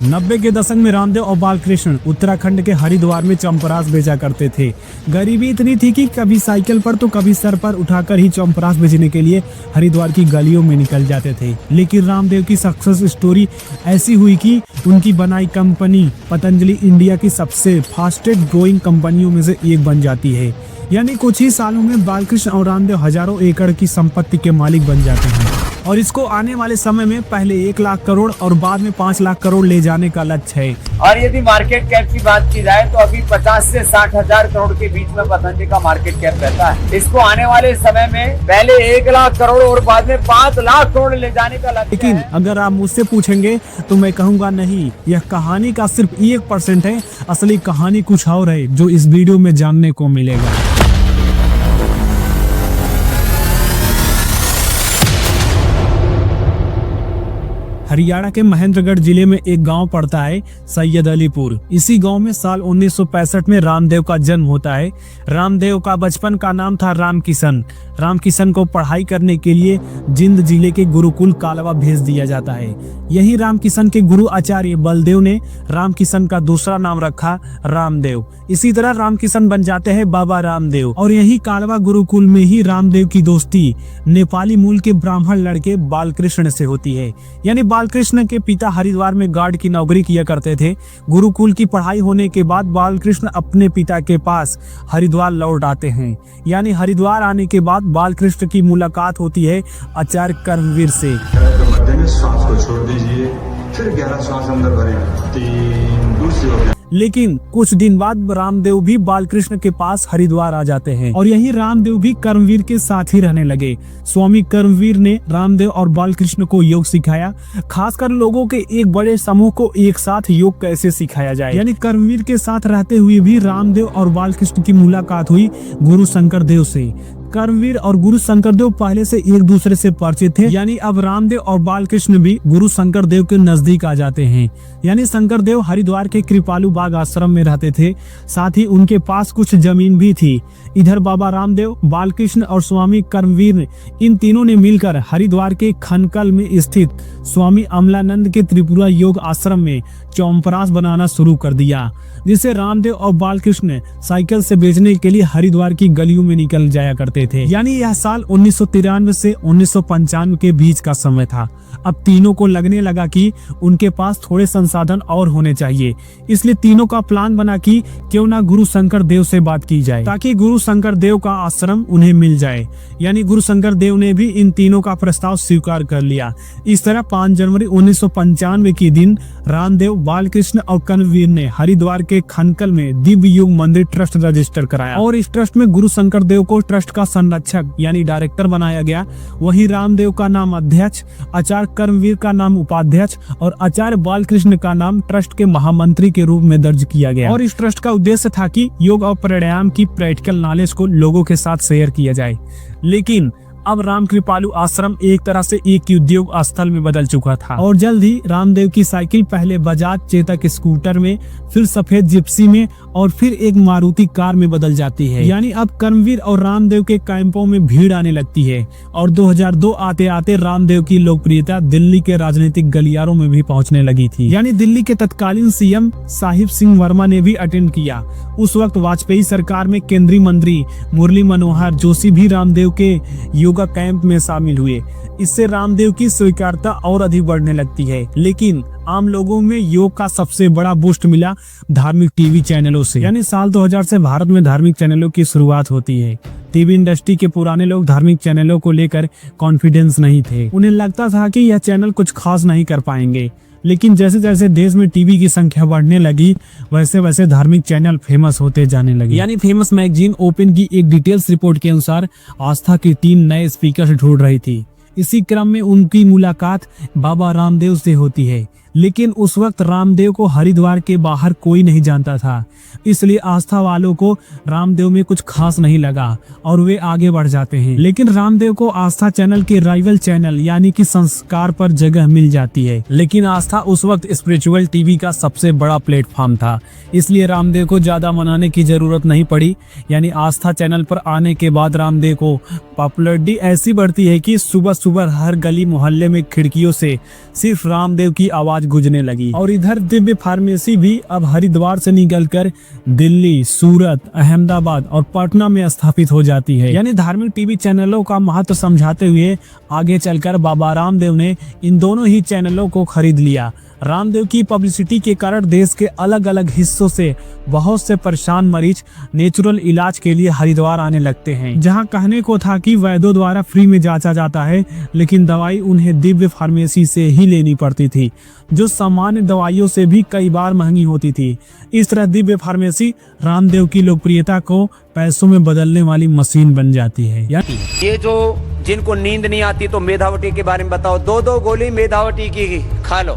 90 के दशक में रामदेव और बालकृष्ण उत्तराखंड के हरिद्वार में चंपरास बेचा करते थे। गरीबी इतनी थी कि कभी साइकिल पर तो कभी सर पर उठाकर ही चंपरास बेचने के लिए हरिद्वार की गलियों में निकल जाते थे। लेकिन रामदेव की सक्सेस स्टोरी ऐसी हुई कि उनकी बनाई कंपनी पतंजलि इंडिया की सबसे फास्टेस्ट ग्रोइंग कंपनियों में से एक बन जाती है। यानी कुछ ही सालों में बालकृष्ण और रामदेव हजारों एकड़ की संपत्ति के मालिक बन जाते हैं और इसको आने वाले समय में पहले 1 लाख करोड़ और बाद में 5 लाख करोड़ ले जाने का लक्ष्य है। और यदि मार्केट कैप की बात की जाए तो अभी 50 से 60 हजार करोड़ के बीच में पतंजलि का मार्केट कैप रहता है। इसको आने वाले समय में पहले 1 लाख करोड़ और बाद में 5 लाख करोड़ ले जाने का लक्ष्य लेकिन अगर आप मुझसे पूछेंगे तो मैं कहूँगा नहीं, यह कहानी का सिर्फ 1% है। असली कहानी कुछ और है जो इस वीडियो में जानने को मिलेगा। हरियाणा के महेंद्रगढ़ जिले में एक गांव पड़ता है सैयद अलीपुर। इसी गांव में साल 1965 में रामदेव का जन्म होता है। रामदेव का बचपन का नाम था रामकिशन। रामकिशन को पढ़ाई करने के लिए जिंद जिले के गुरुकुल कालवा भेज दिया जाता है। यही रामकिशन के गुरु आचार्य बलदेव ने रामकिशन का दूसरा नाम रखा रामदेव। इसी तरह रामकिशन बन जाते हैं बाबा रामदेव। और यही कालवा गुरुकुल में ही रामदेव की दोस्ती नेपाली मूल के ब्राह्मण लड़के बालकृष्ण से होती है। यानी बालकृष्ण के पिता हरिद्वार में गार्ड की नौकरी किया करते थे। गुरुकुल की पढ़ाई होने के बाद बालकृष्ण अपने पिता के पास हरिद्वार लौट आते हैं। यानी हरिद्वार आने के बाद बालकृष्ण की मुलाकात होती है आचार्य कर्मवीर से। सांस को छोड़ दीजिए, फिर 11 सांस अंदर भरें, 3 दूसरी ओर। लेकिन कुछ दिन बाद रामदेव भी बालकृष्ण के पास हरिद्वार आ जाते हैं और यही रामदेव भी कर्मवीर के साथ ही रहने लगे। स्वामी कर्मवीर ने रामदेव और बालकृष्ण को योग सिखाया, खासकर लोगों के एक बड़े समूह को एक साथ योग कैसे सिखाया जाए। यानी कर्मवीर के साथ रहते हुए भी रामदेव और बालकृष्ण की मुलाकात हुई गुरु शंकरदेव से। कर्मवीर और गुरु शंकरदेव पहले से एक दूसरे से परिचित थे। यानी अब रामदेव और बालकृष्ण भी गुरु शंकरदेव के नजदीक आ जाते हैं। यानी शंकरदेव हरिद्वार के कृपालु बाग आश्रम में रहते थे, साथ ही उनके पास कुछ जमीन भी थी। इधर बाबा रामदेव, बालकृष्ण और स्वामी कर्मवीर इन तीनों ने मिलकर हरिद्वार के खनकल में स्थित स्वामी अमलानंद के त्रिपुरा योग आश्रम में चौंपरास बनाना शुरू कर दिया, जिसे रामदेव और बालकृष्ण साइकिल से बेचने के लिए हरिद्वार की गलियों में निकल जाया करते थे। यानी यह साल 1993 से 1995 के बीच का समय था। अब तीनों को लगने लगा कि उनके पास थोड़े संसाधन और होने चाहिए, इसलिए तीनों का प्लान बना कि क्यों ना गुरु शंकर देव से बात की जाए ताकि गुरु शंकर देव का आश्रम उन्हें मिल जाए। यानी गुरु शंकर देव ने भी इन तीनों का प्रस्ताव स्वीकार कर लिया। इस तरह 5 जनवरी 1995 के दिन रामदेव, बालकृष्ण और कर्मवीर ने हरिद्वार के खनकल में दिव्य योग मंदिर ट्रस्ट रजिस्टर कराया और इस ट्रस्ट में गुरु शंकर देव को ट्रस्ट का संरक्षक यानी डायरेक्टर बनाया गया। वही रामदेव का नाम अध्यक्ष, आचार्य कर्मवीर का नाम उपाध्यक्ष और आचार्य बालकृष्ण का नाम ट्रस्ट के महामंत्री के रूप में दर्ज किया गया। और इस ट्रस्ट का उद्देश्य था कि योग और प्राणायाम की प्रैक्टिकल नॉलेज को लोगों के साथ शेयर किया जाए। लेकिन अब राम कृपालु आश्रम एक तरह से एक उद्योग स्थल में बदल चुका था और जल्द ही रामदेव की साइकिल पहले बजाज चेतक स्कूटर में, फिर सफेद जिप्सी में और फिर एक मारुति कार में बदल जाती है। यानी अब कर्मवीर और रामदेव के कैंपों में भीड़ आने लगती है और 2002 आते आते रामदेव की लोकप्रियता दिल्ली के राजनीतिक गलियारों में भी पहुंचने लगी थी। यानी दिल्ली के तत्कालीन सीएम साहिब सिंह वर्मा ने भी अटेंड किया। उस वक्त वाजपेयी सरकार में केंद्रीय मंत्री मुरली मनोहर जोशी भी रामदेव के योगा कैंप में शामिल हुए। इससे रामदेव की स्वीकार्यता और अधिक बढ़ने लगती है। लेकिन आम लोगों में योग का सबसे बड़ा बूस्ट मिला धार्मिक टीवी चैनलों से। यानी साल 2000 से भारत में धार्मिक चैनलों की शुरुआत होती है। टीवी इंडस्ट्री के पुराने लोग धार्मिक चैनलों को लेकर कॉन्फिडेंस नहीं थे। उन्हें लगता था कि यह चैनल कुछ खास नहीं कर पाएंगे। लेकिन जैसे जैसे देश में टीवी की संख्या बढ़ने लगी, वैसे वैसे धार्मिक चैनल फेमस होते जाने लगे। यानी फेमस मैगजीन ओपन की एक डिटेल्स रिपोर्ट के अनुसार आस्था की 3 नए स्पीकर ढूंढ रही थी। इसी क्रम में उनकी मुलाकात बाबा रामदेव से होती है। लेकिन उस वक्त रामदेव को हरिद्वार के बाहर कोई नहीं जानता था, इसलिए आस्था वालों को रामदेव में कुछ खास नहीं लगा और वे आगे बढ़ जाते हैं। लेकिन रामदेव को आस्था चैनल के राइवल चैनल यानी कि संस्कार पर जगह मिल जाती है। लेकिन आस्था उस वक्त स्पिरिचुअल टीवी का सबसे बड़ा प्लेटफॉर्म था, इसलिए रामदेव को ज्यादा मनाने की जरूरत नहीं पड़ी। यानी आस्था चैनल पर आने के बाद रामदेव को पॉपुलैरिटी ऐसी बढ़ती है कि सुबह सुबह हर गली मोहल्ले में खिड़कियों से सिर्फ रामदेव की आवाज गूंजने लगी। और इधर दिव्य फार्मेसी भी अब हरिद्वार से निकलकर दिल्ली, सूरत, अहमदाबाद और पटना में स्थापित हो जाती है। यानी धार्मिक टीवी चैनलों का महत्व समझाते हुए आगे चलकर बाबा रामदेव ने इन दोनों ही चैनलों को खरीद लिया। रामदेव की पब्लिसिटी के कारण देश के अलग अलग हिस्सों से बहुत से परेशान मरीज नेचुरल इलाज के लिए हरिद्वार आने लगते हैं, जहां कहने को था कि वैद्यों द्वारा फ्री में जांचा जाता है, लेकिन दवाई उन्हें दिव्य फार्मेसी से ही लेनी पड़ती थी, जो सामान्य दवाइयों से भी कई बार महंगी होती थी। इस तरह दिव्य फार्मेसी रामदेव की लोकप्रियता को पैसों में बदलने वाली मशीन बन जाती है। ये जो जिनको नींद नहीं आती तो मेधावटी के बारे में बताओ, 2-2 गोली मेधावटी की खा लो।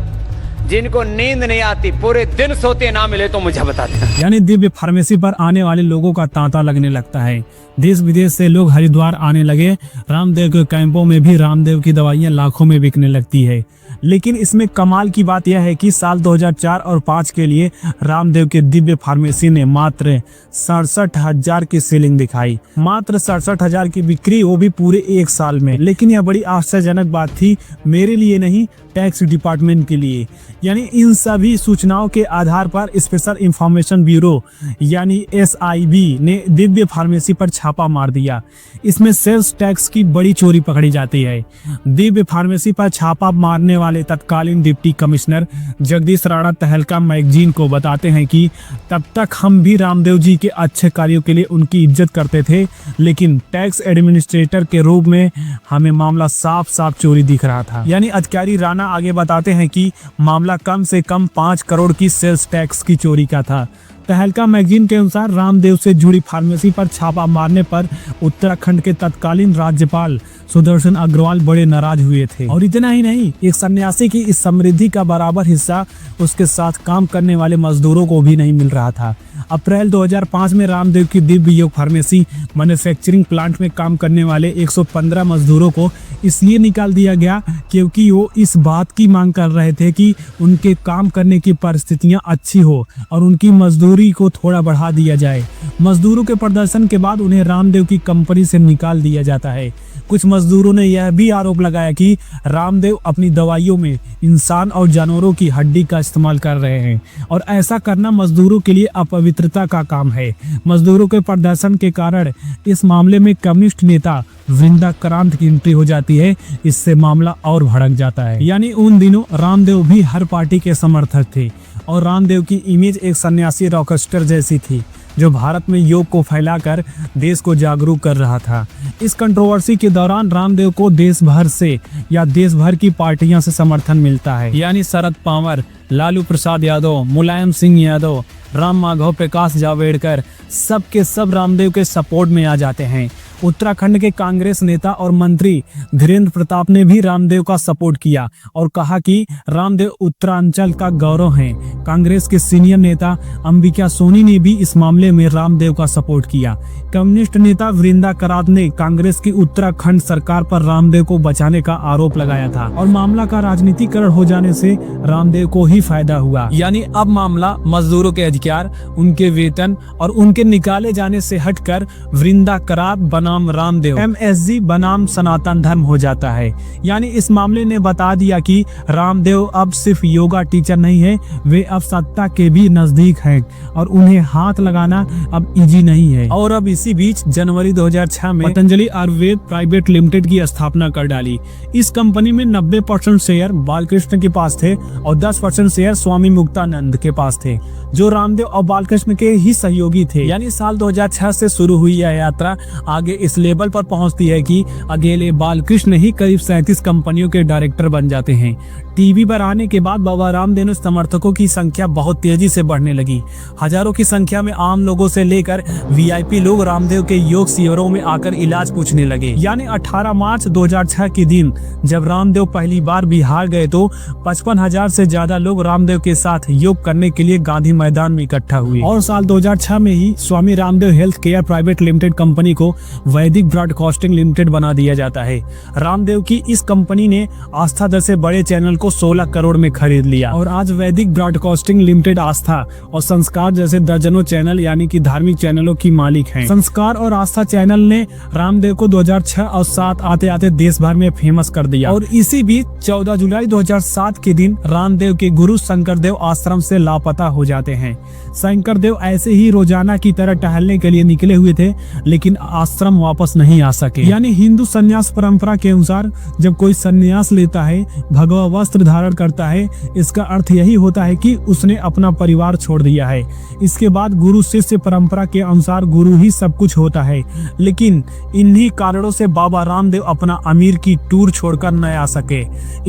जिनको नींद नहीं आती, पूरे दिन सोते ना मिले तो मुझे बता देना। यानी दिव्य फार्मेसी पर आने वाले लोगों का तांता लगने लगता है। देश विदेश से लोग हरिद्वार आने लगे। रामदेव के कैंपों में भी रामदेव की दवाइयां लाखों में बिकने लगती है। लेकिन इसमें कमाल की बात यह है कि साल 2004 और 5 के लिए रामदेव के दिव्य फार्मेसी ने मात्र 67,000 की सेलिंग दिखाई। मात्र 67,000 की बिक्री, वो भी पूरे एक साल में। लेकिन यह बड़ी आश्चर्यजनक बात थी, मेरे लिए नहीं, टैक्स डिपार्टमेंट के लिए। यानी इन सभी सूचनाओं के आधार पर स्पेशल इंफॉर्मेशन ब्यूरो यानी SIB ने दिव्य फार्मेसी पर छापा मार दिया। इसमें सेल्स टैक्स की बड़ी चोरी पकड़ी जाती है। दिव्य फार्मेसी पर छापा मारने वाले तत्कालीन डिप्टी कमिश्नर जगदीश राणा तहलका मैगजीन को बताते हैं कि तब तक हम भी रामदेव जी के अच्छे कार्यों के लिए उनकी इज्जत करते थे, लेकिन टैक्स एडमिनिस्ट्रेटर के रूप में हमें मामला साफ साफ चोरी दिख रहा था। यानी अधिकारी राणा आगे बताते हैं कि मामला कम से कम 5 करोड़ की सेल्स टैक्स की चोरी का था। तहलका मैगजीन के अनुसार रामदेव से जुड़ी फार्मेसी पर छापा मारने पर उत्तराखंड के तत्कालीन राज्यपाल सुदर्शन अग्रवाल बड़े नाराज हुए थे। और इतना ही नहीं, एक सन्यासी की इस समृद्धि का बराबर हिस्सा उसके साथ काम करने वाले मजदूरों को भी नहीं मिल रहा था। अप्रैल 2005 में रामदेव की दिव्य योग फार्मेसी मैन्युफैक्चरिंग प्लांट में काम करने वाले 115 मजदूरों को इसलिए निकाल दिया गया क्योंकि वो इस बात की मांग कर रहे थे कि उनके काम करने की परिस्थितियां अच्छी हो और उनकी मजदूरी को थोड़ा बढ़ा दिया जाए। मजदूरों के प्रदर्शन के बाद उन्हें रामदेव की कंपनी से निकाल दिया जाता है। कुछ मजदूरों ने यह भी आरोप लगाया कि रामदेव अपनी दवाइयों में इंसान और जानवरों की हड्डी का इस्तेमाल कर रहे हैं और ऐसा करना मजदूरों के लिए अपवित्रता का काम है। मजदूरों के प्रदर्शन के कारण इस मामले में कम्युनिस्ट नेता वृंदा करांत की एंट्री हो जाती है। इससे मामला और भड़क जाता है। यानी उन दिनों रामदेव भी हर पार्टी के समर्थक थे और रामदेव की इमेज एक सन्यासी रॉकस्टार जैसी थी जो भारत में योग को फैलाकर देश को जागरूक कर रहा था। इस कंट्रोवर्सी के दौरान रामदेव को देश भर से या देश भर की पार्टियां से समर्थन मिलता है। यानी शरद पवार, लालू प्रसाद यादव, मुलायम सिंह यादव, राम माधव, प्रकाश जावड़ेकर, सब के सब रामदेव के सपोर्ट में आ जाते हैं। उत्तराखंड के कांग्रेस नेता और मंत्री धीरेन्द्र प्रताप ने भी रामदेव का सपोर्ट किया और कहा कि रामदेव उत्तरांचल का गौरव हैं। कांग्रेस के सीनियर नेता अंबिका सोनी ने भी इस मामले में रामदेव का सपोर्ट किया। कम्युनिस्ट नेता वृंदा करात ने कांग्रेस की उत्तराखंड सरकार पर रामदेव को बचाने का आरोप लगाया था और मामला का राजनीतिकरण हो जाने से रामदेव को ही फायदा हुआ। यानी अब मामला मजदूरों के अधिकार, उनके वेतन और उनके निकाले जाने से हटकर वृंदा करात बनाम रामदेव MSG बनाम सनातन धर्म हो जाता है। यानी इस मामले ने बता दिया कि रामदेव अब सिर्फ योगा टीचर नहीं है, वे अब सत्ता के भी नजदीक हैं और उन्हें हाथ लगाना अब इजी नहीं है। और अब इसी बीच जनवरी 2006 में पतंजलि आयुर्वेद प्राइवेट लिमिटेड की स्थापना कर डाली। इस कंपनी में 90% शेयर बालकृष्ण के पास थे और 10% शेयर स्वामी मुक्तानंद के पास थे, जो रामदेव और बालकृष्ण के ही सहयोगी थे। यानी साल 2006 से शुरू हुई यह यात्रा आगे इस लेवल पर पहुंचती है कि अकेले बालकृष्ण ही करीब 37 कंपनियों के डायरेक्टर बन जाते हैं। टीवी पर आने के बाद बाबा रामदेव समर्थकों की संख्या बहुत तेजी से बढ़ने लगी। हजारों की संख्या में आम लोगों से लेकर VIP लोग रामदेव के योग शिविरों में आकर इलाज पूछने लगे। यानी 18 मार्च 2006 के दिन जब रामदेव पहली बार बिहार गए तो 55,000 से ज्यादा लोग रामदेव के साथ योग करने के लिए गांधी मैदान में इकट्ठा हुए। और साल 2006 में ही Swami Ramdev health care private limited company को वैदिक ब्रॉडकास्टिंग लिमिटेड बना दिया जाता है। रामदेव की इस कंपनी ने आस्था जैसे बड़े चैनल को 16 करोड़ में खरीद लिया और आज वैदिक ब्रॉडकास्टिंग लिमिटेड, आस्था और संस्कार जैसे दर्जनों चैनल यानी कि धार्मिक चैनलों की मालिक हैं। संस्कार और आस्था चैनल ने रामदेव को 2006 और 7 आते आते देश भर में फेमस कर दिया। और इसी बीच 14 जुलाई 2007 के दिन रामदेव के गुरु शंकरदेव आश्रम से लापता हो जाते हैं। शंकरदेव ऐसे ही रोजाना की तरह टहलने के लिए निकले हुए थे, लेकिन आश्रम वापस नहीं आ सके। यानी हिंदू संन्यास परंपरा के अनुसार जब कोई संन्यास लेता है, भगवा वस्त्र धारण करता है, इसका अर्थ यही होता है कि उसने अपना परिवार छोड़ दिया है। इसके बाद गुरु शिष्य परंपरा के अनुसार गुरु ही सब कुछ होता है। लेकिन इन्हीं कारणों से बाबा रामदेव अपना अमीर की टूर छोड़कर न आ सके।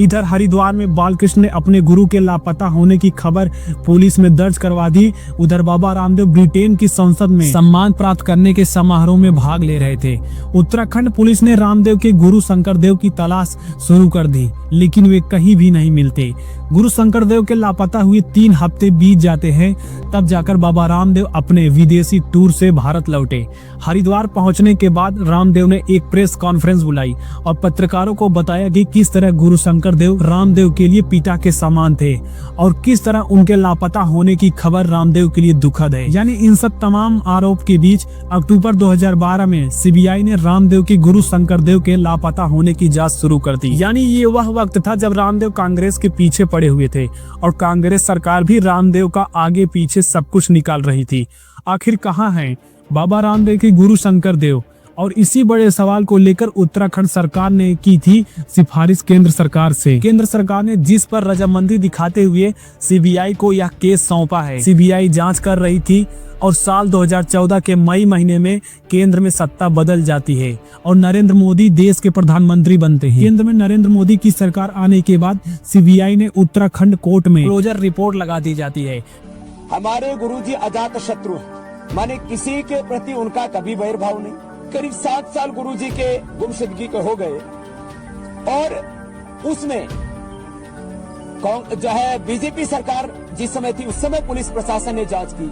इधर हरिद्वार में बालकृष्ण ने अपने गुरु के लापता होने की खबर पुलिस में दर्ज करवा दी। उधर बाबा रामदेव ब्रिटेन की संसद में सम्मान प्राप्त करने के समारोह में भाग ले रहे थे। उत्तराखंड पुलिस ने रामदेव के गुरु शंकरदेव की तलाश शुरू कर दी, लेकिन वे कहीं भी नहीं मिलते। गुरु शंकरदेव के लापता हुए 3 हफ्ते बीत जाते हैं, तब जाकर बाबा रामदेव अपने विदेशी टूर से भारत लौटे। हरिद्वार पहुंचने के बाद रामदेव ने एक प्रेस कॉन्फ्रेंस बुलाई और पत्रकारों को बताया कि किस तरह गुरु शंकरदेव रामदेव के लिए पिता के समान थे और किस तरह उनके लापता होने की खबर रामदेव के लिए दुखद है। यानी इन सब तमाम आरोप के बीच अक्टूबर 2012 में सीबीआई ने रामदेव के गुरु शंकरदेव के लापता होने की जांच शुरू कर दी। यानी ये वह वक्त था जब रामदेव कांग्रेस के पीछे पड़े हुए थे और कांग्रेस सरकार भी रामदेव का आगे पीछे सब कुछ निकाल रही थी। आखिर कहाँ हैं बाबा रामदेव के गुरु शंकरदेव? और इसी बड़े सवाल को लेकर उत्तराखंड सरकार ने की थी सिफारिश केंद्र सरकार से। केंद्र सरकार ने जिस पर रजामंदी दिखाते हुए सीबीआई को यह केस सौंपा है। सीबीआई जांच कर रही थी और साल 2014 के मई महीने में केंद्र में सत्ता बदल जाती है और नरेंद्र मोदी देश के प्रधानमंत्री बनते हैं। केंद्र में नरेंद्र मोदी की सरकार आने के बाद सीबीआई ने उत्तराखंड कोर्ट में क्लोजर रिपोर्ट लगा दी जाती है। हमारे गुरुजी अजात शत्रु हैं, माने किसी के प्रति उनका कभी वैरभाव नहीं। करीब 7 साल गुरुजी के गुमशुदगी के हो गए और उसमें जो है बीजेपी सरकार जिस समय थी उस समय पुलिस प्रशासन ने जांच की।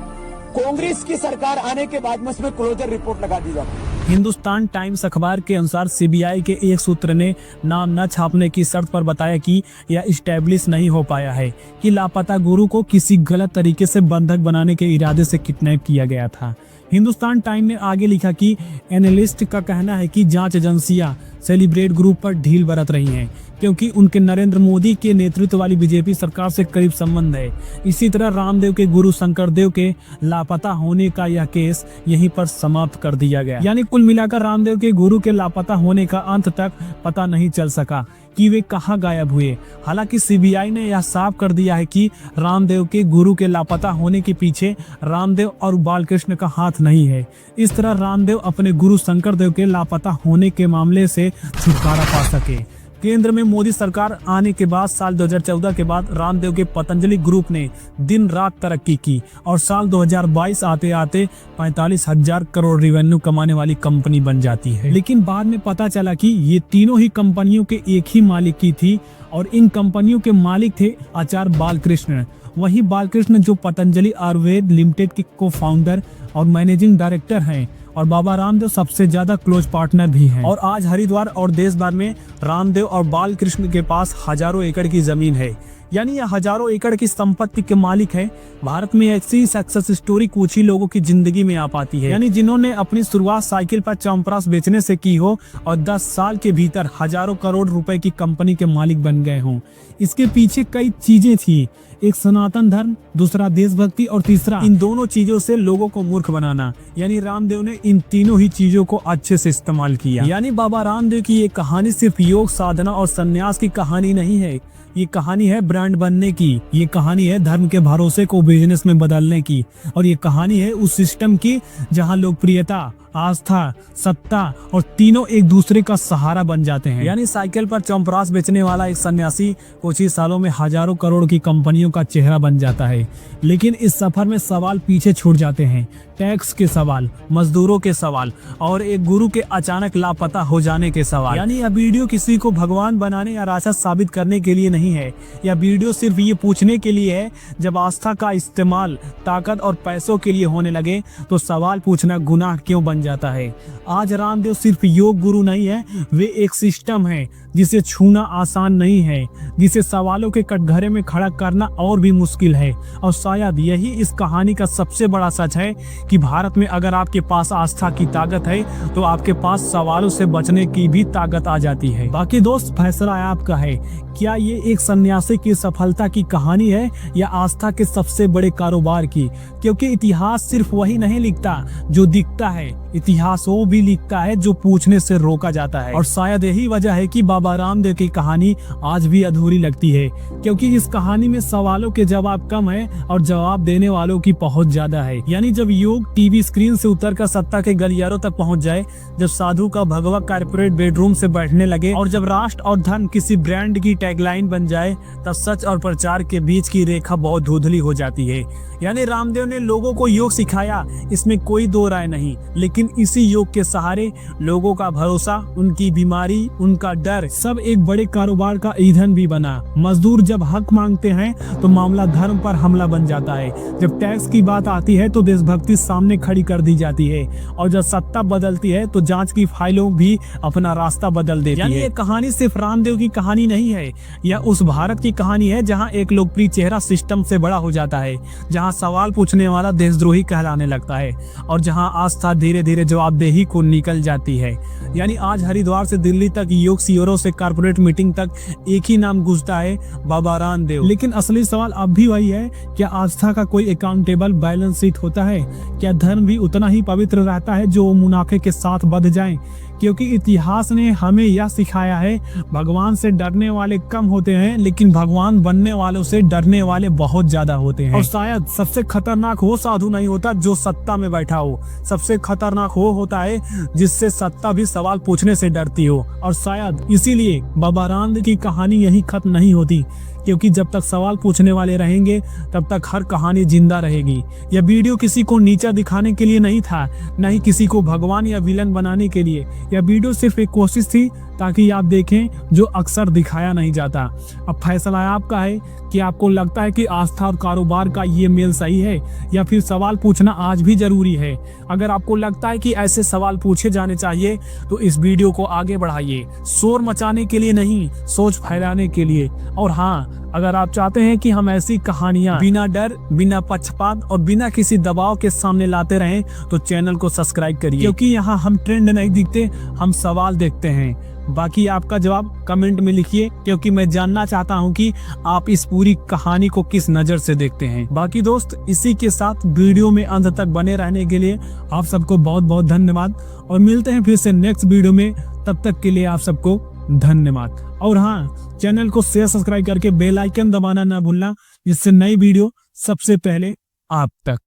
कांग्रेस की सरकार आने के बाद में उसमें क्लोजर रिपोर्ट लगा दी जाती है। हिंदुस्तान टाइम्स अखबार के अनुसार सीबीआई के एक सूत्र ने नाम न छापने की शर्त पर बताया कि यह इस्टेब्लिश नहीं हो पाया है कि लापता गुरु को किसी गलत तरीके से बंधक बनाने के इरादे से किडनैप किया गया था। हिंदुस्तान टाइम ने आगे लिखा कि एनालिस्ट का कहना है कि जांच एजेंसियां सेलिब्रेट ग्रुप पर ढील बरत रही हैं क्योंकि उनके नरेंद्र मोदी के नेतृत्व वाली बीजेपी सरकार से करीब संबंध है। इसी तरह रामदेव के गुरु शंकरदेव के लापता होने का यह केस यहीं पर समाप्त कर दिया गया। यानी कुल मिलाकर रामदेव के गुरु के लापता होने का अंत तक पता नहीं चल सका कि वे कहां गायब हुए। हालांकि सीबीआई ने यह साफ कर दिया है कि रामदेव के गुरु के लापता होने के पीछे रामदेव और बालकृष्ण का हाथ नहीं है। इस तरह रामदेव अपने गुरु शंकरदेव के लापता होने के मामले से छुटकारा पा सके। केंद्र में मोदी सरकार आने के बाद साल 2014 के बाद रामदेव के पतंजलि ग्रुप ने दिन रात तरक्की की और साल 2022 आते आते 45,000 करोड़ रेवेन्यू कमाने वाली कंपनी बन जाती है। लेकिन बाद में पता चला कि ये तीनों ही कंपनियों के एक ही मालिक की थी और इन कंपनियों के मालिक थे आचार्य बालकृष्ण। वही बालकृष्ण जो पतंजलि आयुर्वेद लिमिटेड के को फाउंडर और मैनेजिंग डायरेक्टर हैं और बाबा रामदेव सबसे ज्यादा क्लोज पार्टनर भी हैं। और आज हरिद्वार और देश भर में रामदेव और बालकृष्ण के पास हजारों एकड़ की जमीन है। यानी यह हजारों एकड़ की संपत्ति के मालिक है। भारत में ऐसी सक्सेस स्टोरी कुछ ही लोगों की जिंदगी में आ पाती है। यानी जिन्होंने अपनी शुरुआत साइकिल पर चौंपरास बेचने से की हो और 10 साल के भीतर हजारों करोड़ रुपए की कंपनी के मालिक बन गए हों। इसके पीछे कई चीजें थी, एक सनातन धर्म, दूसरा देशभक्ति और तीसरा इन दोनों चीजों से लोगों को मूर्ख बनाना। यानी रामदेव ने इन तीनों ही चीजों को अच्छे से इस्तेमाल किया। यानी बाबा रामदेव की ये कहानी सिर्फ योग साधना और संन्यास की कहानी नहीं है, ये कहानी है ब्रांड बनने की, ये कहानी है धर्म के भरोसे को बिजनेस में बदलने की और ये कहानी है उस सिस्टम की जहां लोकप्रियता, आस्था, सत्ता और तीनों एक दूसरे का सहारा बन जाते हैं। यानी साइकिल पर चौंपरास बेचने वाला एक सन्यासी कुछ ही सालों में हजारों करोड़ की कंपनियों का चेहरा बन जाता है। लेकिन इस सफर में सवाल पीछे छूट जाते हैं, टैक्स के सवाल, मजदूरों के सवाल और एक गुरु के अचानक लापता हो जाने के सवाल। यानी यह वीडियो किसी को भगवान बनाने या राजा साबित करने के लिए नहीं है। यह वीडियो सिर्फ ये पूछने के लिए है, जब आस्था का इस्तेमाल ताकत और पैसों के लिए होने लगे तो सवाल पूछना गुनाह क्यों बन जाता है। आज रामदेव सिर्फ योग गुरु नहीं है, वे एक सिस्टम है जिसे छूना आसान नहीं है, जिसे सवालों के कटघरे में खड़ा करना और भी मुश्किल है। और शायद यही इस कहानी का सबसे बड़ा सच है कि भारत में अगर आपके पास आस्था की ताकत है तो आपके पास सवालों से बचने की भी ताकत आ जाती है। बाकी दोस्त, फैसला आपका है, क्या ये एक सन्यासी की सफलता की कहानी है या आस्था के सबसे बड़े कारोबार की? क्योंकि इतिहास सिर्फ वही नहीं लिखता जो दिखता है, इतिहास वो भी लिखता है जो पूछने से रोका जाता है। और शायद यही वजह है कि बाबा रामदेव की कहानी आज भी अधूरी लगती है, क्योंकि इस कहानी में सवालों के जवाब कम है और जवाब देने वालों की पहुंच ज्यादा है। यानी जब योग टीवी स्क्रीन से उतरकर सत्ता के गलियारों तक पहुंच जाए, जब साधु का भगवा कारपोरेट बेडरूम से बैठने लगे और जब राष्ट्र और धन किसी ब्रांड की टैगलाइन बन जाए, तब सच और प्रचार के बीच की रेखा बहुत धुंधली हो जाती है। यानी रामदेव ने लोगों को योग सिखाया, इसमें कोई दो राय नहीं, लेकिन इसी योग के सहारे लोगों का भरोसा, उनकी बीमारी, उनका डर सब एक बड़े कारोबार का ईंधन भी बना। मजदूर जब हक मांगते हैं तो मामला धर्म पर हमला बन जाता है, जब टैक्स की बात आती है तो देशभक्ति सामने खड़ी कर दी जाती है, और जब सत्ता बदलती है तो जांच की फाइलों भी अपना रास्ता बदल देती है। ये कहानी सिर्फ रामदेव की कहानी नहीं है, यह उस भारत की कहानी है जहां एक लोकप्रिय चेहरा सिस्टम से बड़ा हो जाता है, जहां सवाल पूछने वाला देशद्रोही कहलाने लगता है और जहां आस्था धीरे धीरे जवाबदेही को निकल जाती है। यानी आज हरिद्वार से दिल्ली तक, योग सीओरो से कारपोरेट मीटिंग तक एक ही नाम गूंजता है, बाबा रामदेव। लेकिन असली सवाल अब भी वही है, क्या आस्था का कोई अकाउंटेबल बैलेंस शीट होता है? क्या धर्म भी उतना ही पवित्र रहता है जो मुनाफे के साथ बढ़ जाए? क्योंकि इतिहास ने हमें यह सिखाया है, भगवान से डरने वाले कम होते हैं, लेकिन भगवान बनने वालों से डरने वाले बहुत ज्यादा होते हैं। और शायद सबसे खतरनाक वो साधु नहीं होता जो सत्ता में बैठा हो, सबसे खतरनाक वो होता है जिससे सत्ता भी सवाल पूछने से डरती हो। और शायद इसीलिए बाबा रामदेव की कहानी यही खत्म नहीं होती, क्योंकि जब तक सवाल पूछने वाले रहेंगे तब तक हर कहानी जिंदा रहेगी। यह वीडियो किसी को नीचा दिखाने के लिए नहीं था, न ही किसी को भगवान या विलन बनाने के लिए। यह वीडियो सिर्फ एक कोशिश थी ताकि आप देखें जो अक्सर दिखाया नहीं जाता। अब फैसला आपका है कि आपको लगता है कि आस्था और कारोबार का ये मेल सही है या फिर सवाल पूछना आज भी जरूरी है। अगर आपको लगता है कि ऐसे सवाल पूछे जाने चाहिए तो इस वीडियो को आगे बढ़ाइए, शोर मचाने के लिए नहीं, सोच फैलाने के लिए। और हाँ, अगर आप चाहते हैं कि हम ऐसी कहानियां बिना डर, बिना पक्षपात और बिना किसी दबाव के सामने लाते रहें तो चैनल को सब्सक्राइब करिए, क्योंकि यहाँ हम ट्रेंड नहीं दिखते, हम सवाल देखते हैं। बाकी आपका जवाब कमेंट में लिखिए, क्योंकि मैं जानना चाहता हूं कि आप इस पूरी कहानी को किस नजर से देखते हैं। बाकी दोस्त, इसी के साथ वीडियो में अंत तक बने रहने के लिए आप सबको बहुत बहुत धन्यवाद, और मिलते हैं फिर से नेक्स्ट वीडियो में। तब तक के लिए आप सबको धन्यवाद। और हाँ, चैनल को शेयर, सब्सक्राइब करके बेल आइकन दबाना ना भूलना, जिससे नई वीडियो सबसे पहले आप तक